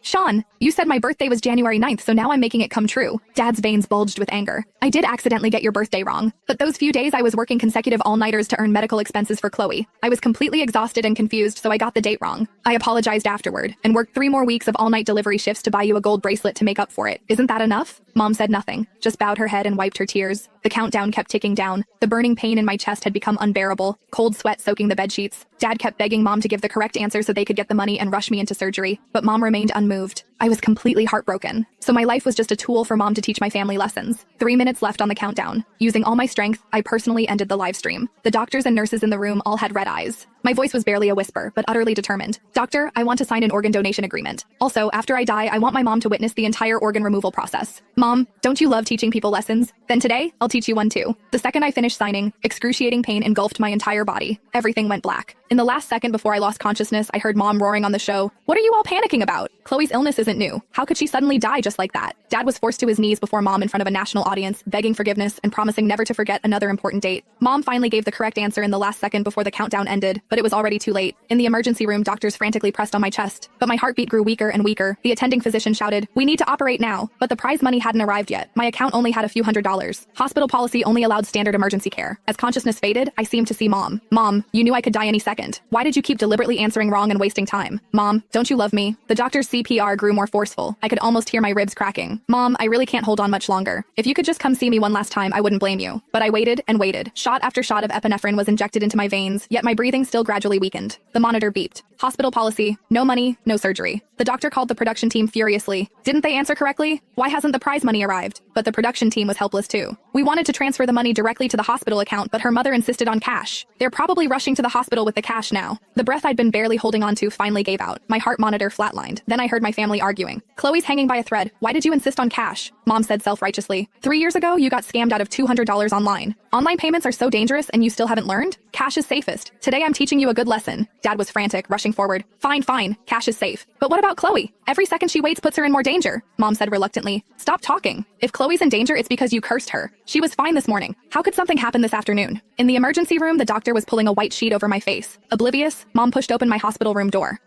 Sean, you said my birthday was January 9th, so now I'm making it come true. Dad's veins bulged with anger. I did accidentally get your birthday wrong, but those few days I was working consecutive all-nighters to earn medical expenses for Chloe. I was completely exhausted and confused, so I got the date wrong. I apologized afterward and worked 3 more weeks of all-night delivery shifts to buy you a gold bracelet to make up for it. Isn't that enough? Mom said nothing, just bowed her head and wiped her tears. The countdown kept ticking down. The burning pain in my chest had become unbearable, cold sweat soaking the bedsheets. Dad kept begging Mom to give the correct answer so they could get the money and rush me into surgery, but Mom remained unmoved. I was completely heartbroken. So my life was just a tool for Mom to teach my family lessons. 3 minutes left on the countdown. Using all my strength, I personally ended the live stream. The doctors and nurses in the room all had red eyes. My voice was barely a whisper, but utterly determined. Doctor, I want to sign an organ donation agreement. Also, after I die, I want my mom to witness the entire organ removal process. Mom, don't you love teaching people lessons? Then today, I'll teach you one too. The second I finished signing, excruciating pain engulfed my entire body. Everything went black. In the last second before I lost consciousness, I heard Mom roaring on the show, "What are you all panicking about? Chloe's illness isn't new. How could she suddenly die just like that?" Dad was forced to his knees before Mom in front of a national audience, begging forgiveness and promising never to forget another important date. Mom finally gave the correct answer in the last second before the countdown ended, but it was already too late. In the emergency room, doctors frantically pressed on my chest, but my heartbeat grew weaker and weaker. The attending physician shouted, "We need to operate now," but the prize money hadn't arrived yet. My account only had a few $100s. Hospital policy only allowed standard emergency care. As consciousness faded, I seemed to see Mom. "Mom, you knew I could die any second. Why did you keep deliberately answering wrong and wasting time? Mom, don't you love me?" The doctor's CPR grew more forceful. I could almost hear my ribs cracking. "Mom, I really can't hold on much longer. If you could just come see me one last time, I wouldn't blame you." But I waited and waited. Shot after shot of epinephrine was injected into my veins, yet my breathing still gradually weakened. The monitor beeped. Hospital policy, no money, no surgery. The doctor called the production team furiously. Didn't they answer correctly? Why hasn't the prize money arrived? But the production team was helpless too. We wanted to transfer the money directly to the hospital account, but her mother insisted on cash. They're probably rushing to the hospital with the cash now. The breath I'd been barely holding on to finally gave out. My heart monitor flatlined. Then I heard my family arguing. "Chloe's hanging by a thread. Why did you insist on cash?" Mom said self-righteously. "3 years ago, you got scammed out of $200 online. Online payments are so dangerous and you still haven't learned? Cash is safest. Today I'm teaching you a good lesson." Dad was frantic, rushing forward. Fine. Cash is safe. But what about Chloe? Every second she waits puts her in more danger." Mom said reluctantly. "Stop talking. If Chloe's in danger, it's because you cursed her. She was fine this morning. How could something happen this afternoon?" In the emergency room, the doctor was pulling a white sheet over my face. Oblivious, Mom pushed open my hospital room door.